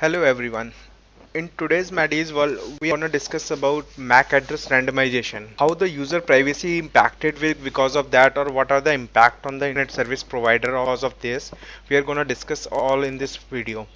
Hello everyone. In today's Maddie's world, we are going to discuss about MAC address randomization. How the user privacy impacted because of that, or what are the impact on the internet service provider because of this. We are going to discuss all in this video.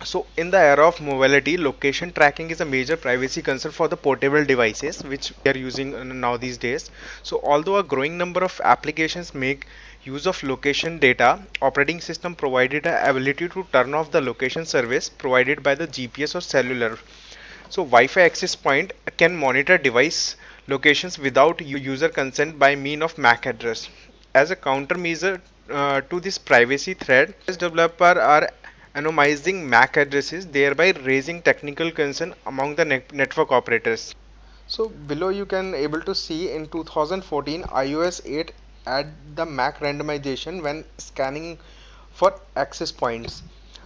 So in the era of mobility, location tracking is a major privacy concern for the portable devices which we are using now these days. So although a growing number of applications make use of location data, operating system provided the ability to turn off the location service provided by the GPS or cellular. So Wi-Fi access point can monitor device locations without user consent by mean of MAC address. As a countermeasure to this privacy threat, developers are anonymizing MAC addresses, thereby raising technical concern among the network operators. So below you can able to see in 2014 iOS 8 add the MAC randomization when scanning for access points.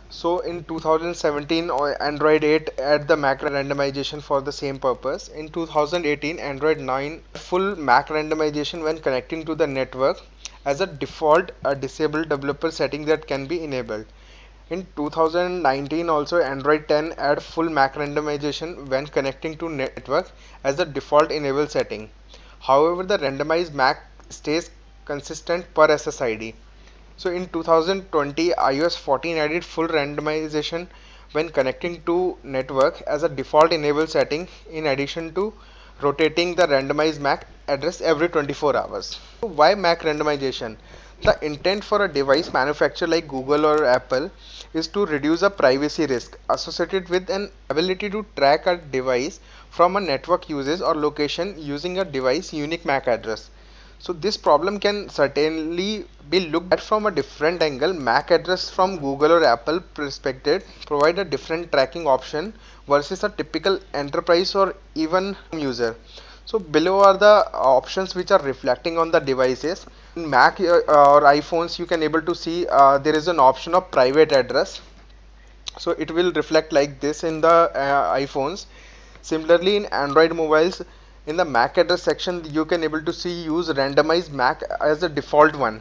So in 2017 Android 8 add the MAC randomization for the same purpose. In 2018 Android 9 full MAC randomization when connecting to the network as a default a disabled developer setting that can be enabled. In 2019 also Android 10 add full MAC randomization when connecting to network as a default enable setting. However, the randomized MAC stays consistent per SSID. So in 2020 iOS 14 added full randomization when connecting to network as a default enable setting in addition to rotating the randomized MAC address every 24 hours. So why MAC randomization? The intent for a device manufacturer like Google or Apple is to reduce a privacy risk associated with an ability to track a device from a network usage or location using a device unique MAC address. So this problem can certainly be looked at from a different angle. MAC address from Google or Apple perspective provide a different tracking option versus a typical enterprise or even user. So below are the options which are reflecting on the devices. In Mac or iPhones you can able to see there is an option of private address. So it will reflect like this in the iPhones. Similarly in Android mobiles, in the MAC address section you can able to see use randomized MAC as a default one.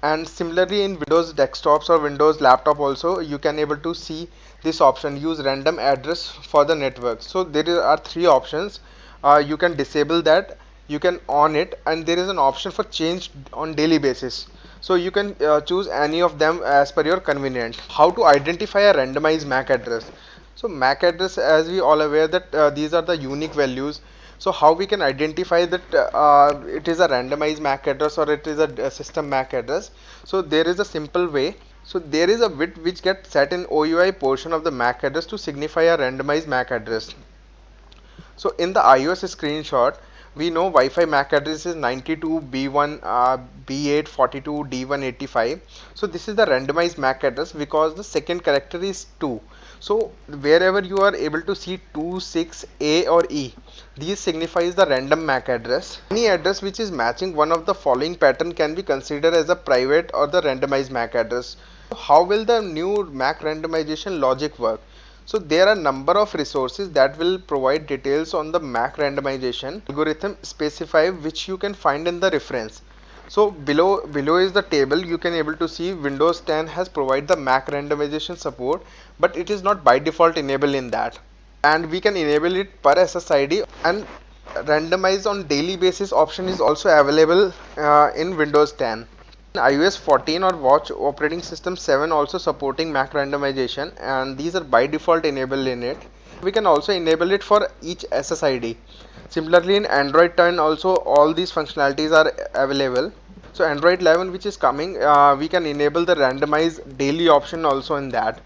And similarly in Windows desktops or Windows laptop also you can able to see this option use random address for the network. So there are three options. You can disable that, you can on it, and there is an option for change on daily basis. So you can choose any of them as per your convenience. How to identify a randomized MAC address? So MAC address, as we all aware that these are the unique values. So how we can identify that it is a randomized MAC address or it is a system MAC address? So there is a simple way. So there is a bit which gets set in OUI portion of the MAC address to signify a randomized MAC address. So in the iOS screenshot, we know Wi-Fi MAC address is 92B1 B8 42 D185. So this is the randomized MAC address because the second character is 2. So wherever you are able to see 2, 6, A or E, these signifies the random MAC address. Any address which is matching one of the following pattern can be considered as a private or the randomized MAC address. How will the new MAC randomization logic work? So there are number of resources that will provide details on the MAC randomization algorithm specify which you can find in the reference. So below is the table. You can able to see Windows 10 has provided the MAC randomization support, but it is not by default enabled in that, and we can enable it per SSID, and randomize on daily basis option is also available in Windows 10. iOS 14 or Watch operating system 7 also supporting MAC randomization, and these are by default enabled in it. We can also enable it for each SSID. Similarly in Android 10 also all these functionalities are available. So Android 11 which is coming, we can enable the randomized daily option also in that.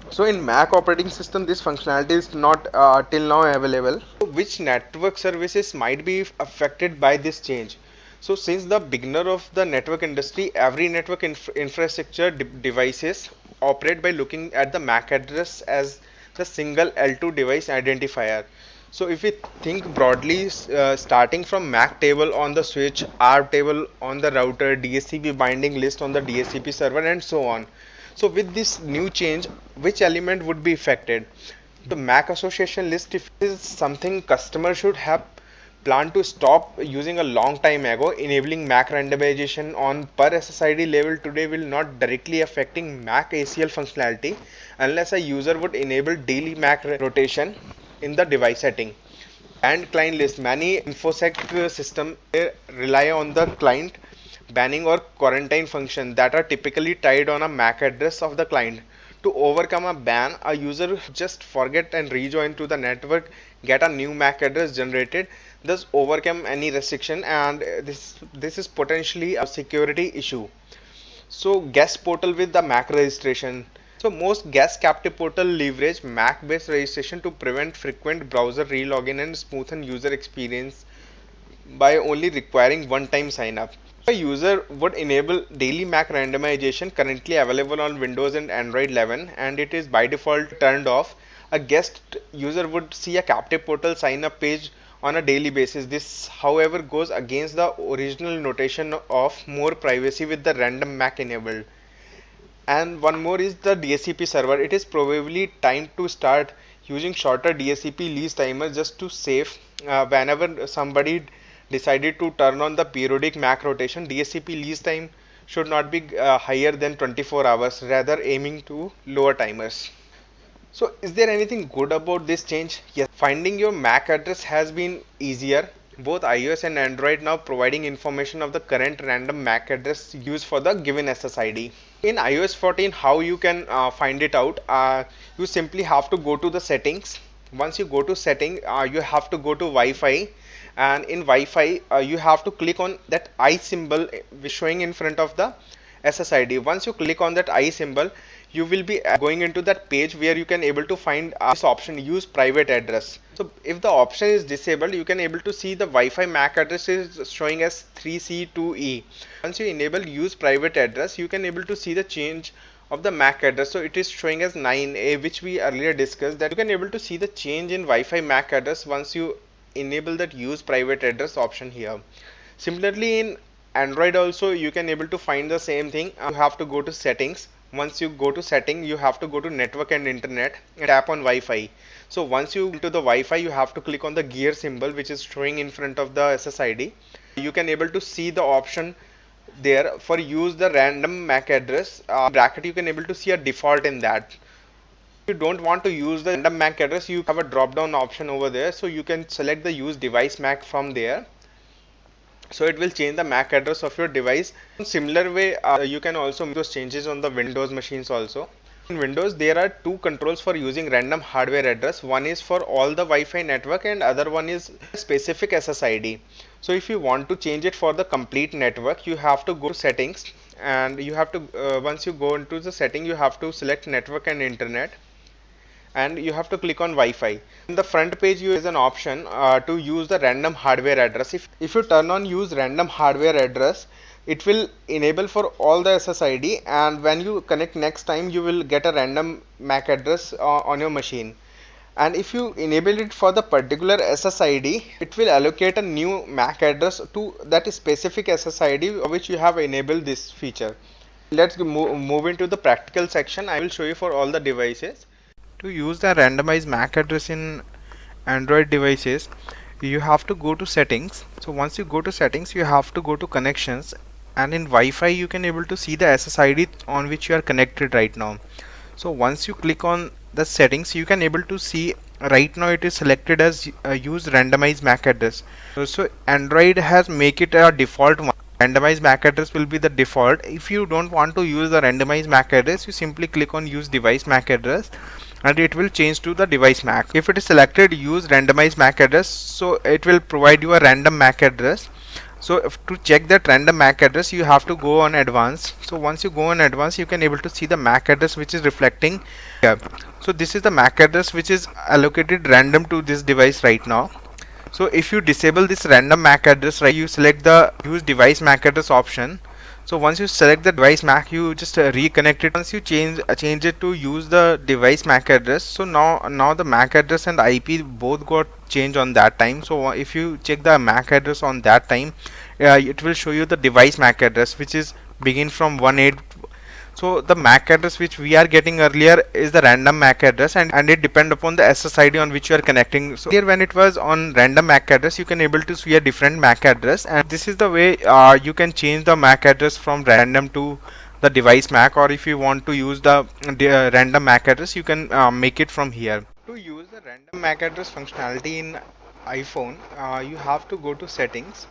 So in Mac operating system this functionality is not till now available. So which network services might be affected by this change? So since the beginner of the network industry, every network infrastructure devices operate by looking at the MAC address as the single L2 device identifier. So if we think broadly, starting from MAC table on the switch, ARP table on the router, DHCP binding list on the DHCP server, and so on. So with this new change, which element would be affected? The MAC association list, if it is something customer should have plan to stop using a long time ago. Enabling MAC randomization on per SSID level today will not directly affecting MAC ACL functionality unless a user would enable daily MAC rotation in the device setting. And client list. Many InfoSec systems rely on the client banning or quarantine function that are typically tied on a MAC address of the client. To overcome a ban, a user just forget and rejoin to the network, get a new MAC address generated, thus overcome any restriction, and this is potentially a security issue. So guest portal with the MAC registration. So most guest captive portal leverage MAC based registration to prevent frequent browser relogin and smoothen user experience by only requiring one-time sign up. A user would enable daily MAC randomization currently available on Windows and Android 11, and it is by default turned off. A guest user would see a captive portal sign up page on a daily basis. This however goes against the original notation of more privacy with the random MAC enabled. And one more is the DHCP server. It is probably time to start using shorter DHCP lease timer just to save whenever somebody decided to turn on the periodic MAC rotation. DHCP lease time should not be higher than 24 hours, rather aiming to lower timers. So is there anything good about this change? Yes, finding your MAC address has been easier. Both iOS and Android now providing information of the current random MAC address used for the given SSID. In iOS 14, how you can find it out? You simply have to go to the settings. Once you go to setting, you have to go to Wi-Fi, and in Wi-Fi you have to click on that I symbol showing in front of the SSID. Once you click on that I symbol, you will be going into that page where you can able to find this option, use private address. So if the option is disabled, you can able to see the Wi-Fi MAC address is showing as 3C2E. Once you enable use private address, you can able to see the change of the MAC address. So it is showing as 9A, which we earlier discussed, that you can able to see the change in Wi-Fi MAC address once you enable that use private address option here. Similarly, in Android also you can able to find the same thing. You have to go to settings. Once you go to setting, you have to go to network and internet and tap on Wi-Fi. So once you into the Wi-Fi, you have to click on the gear symbol which is showing in front of the SSID. You can able to see the option there for use the random MAC address bracket. You can able to see a default in that. If you don't want to use the random MAC address, you have a drop down option over there, so you can select the use device MAC from there. So it will change the MAC address of your device. In similar way, you can also make those changes on the Windows machines also. In Windows, there are two controls for using random hardware address. One is for all the Wi-Fi network and other one is specific SSID. So if you want to change it for the complete network, you have to go to settings, and you have to once you go into the setting, you have to select network and internet, and you have to click on Wi-Fi. In the front page, you is an option to use the random hardware address. If you turn on use random hardware address, it will enable for all the SSID, and when you connect next time, you will get a random MAC address on your machine. And if you enable it for the particular SSID, it will allocate a new MAC address to that specific SSID which you have enabled this feature. Let's move into the practical section. I will show you for all the devices. To use the randomized MAC address in Android devices, you have to go to settings. So once you go to settings, you have to go to connections, and in Wi-Fi you can able to see the SSID on which you are connected right now. So once you click on the settings, you can able to see right now it is selected as use randomized MAC address. So Android has make it a default one. Randomized MAC address will be the default. If you don't want to use the randomized MAC address, you simply click on use device MAC address and it will change to the device MAC. If it is selected use randomized MAC address, so it will provide you a random MAC address. So to check that random MAC address, you have to go on advanced. So once you go on advanced, you can able to see the MAC address which is reflecting here. So this is the MAC address which is allocated random to this device right now. So if you disable this random MAC address, right, you select the use device MAC address option. So once you select the device MAC, you just reconnect it. Once you change it to use the device MAC address, so now the MAC address and IP both got changed on that time. So if you check the MAC address on that time, it will show you the device MAC address which is begin from 18. So the MAC address which we are getting earlier is the random MAC address, and it depend upon the SSID on which you are connecting. So here when it was on random MAC address, you can able to see a different MAC address, and this is the way you can change the MAC address from random to the device MAC, or if you want to use the random MAC address, you can make it from here. To use the random MAC address functionality in iPhone, you have to go to settings.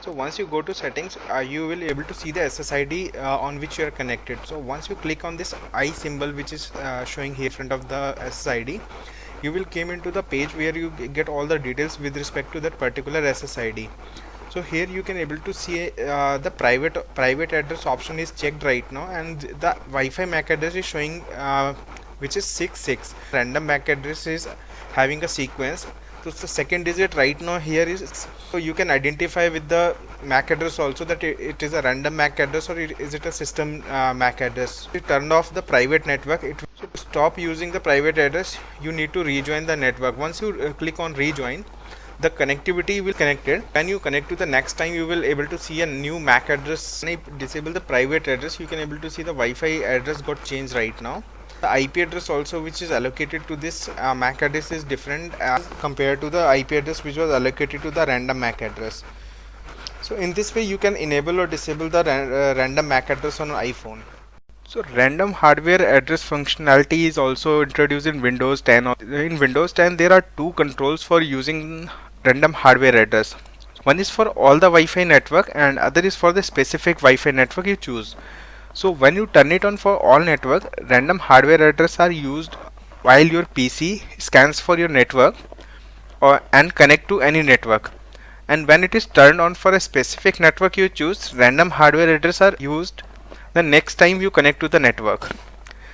So once you go to settings, you will able to see the SSID on which you are connected. So once you click on this I symbol which is showing here in front of the SSID, you will came into the page where you get all the details with respect to that particular SSID. So here you can able to see the private address option is checked right now, and the Wi-Fi MAC address is showing which is 66. Random MAC address is having a sequence. So the second digit right now here is, so you can identify with the MAC address also that it is a random MAC address or is it a system MAC address. If you turned off the private network, so to stop using the private address, you need to rejoin the network. Once you click on rejoin, the connectivity will connected. When you connect to the next time, you will able to see a new MAC address. When you disable the private address, you can able to see the Wi-Fi address got changed right now. The IP address also which is allocated to this MAC address is different as compared to the IP address which was allocated to the random MAC address. So in this way you can enable or disable the random MAC address on iPhone. So random hardware address functionality is also introduced in Windows 10. In Windows 10 there are two controls for using random hardware address. One is for all the Wi-Fi network and other is for the specific Wi-Fi network you choose. So when you turn it on for all network, random hardware address are used while your PC scans for your network and connect to any network. And when it is turned on for a specific network you choose, random hardware address are used the next time you connect to the network.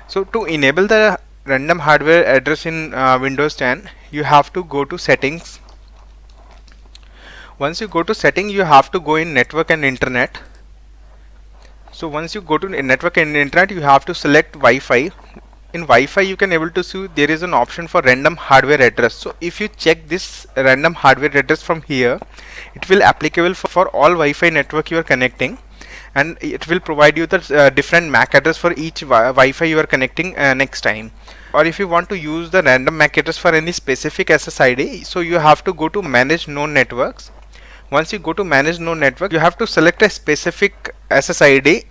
So to enable the random hardware address in Windows 10, you have to go to settings. Once you go to settings, you have to go in network and internet. So once you go to network and internet, you have to select Wi-Fi. In Wi-Fi you can able to see there is an option for random hardware address. So if you check this random hardware address from here, it will applicable for all Wi-Fi network you are connecting, and it will provide you the different MAC address for each Wi-Fi you are connecting next time. Or if you want to use the random MAC address for any specific SSID, so you have to go to manage known networks. Once you go to manage known network, you have to select a specific SSID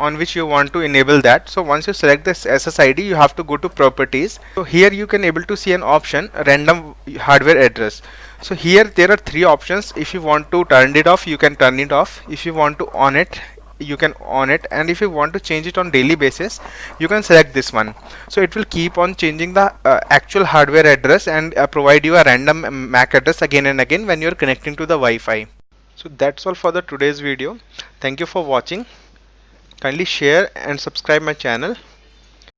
on which you want to enable that. So once you select this SSID, you have to go to properties. So here you can able to see an option random hardware address. So here there are three options. If you want to turn it off, you can turn it off. If you want to on it, you can on it, and if you want to change it on daily basis, you can select this one. So it will keep on changing the actual hardware address and provide you a random MAC address again and again when you are connecting to the Wi-Fi. So that's all for the today's video. Thank you for watching. Kindly share and subscribe my channel.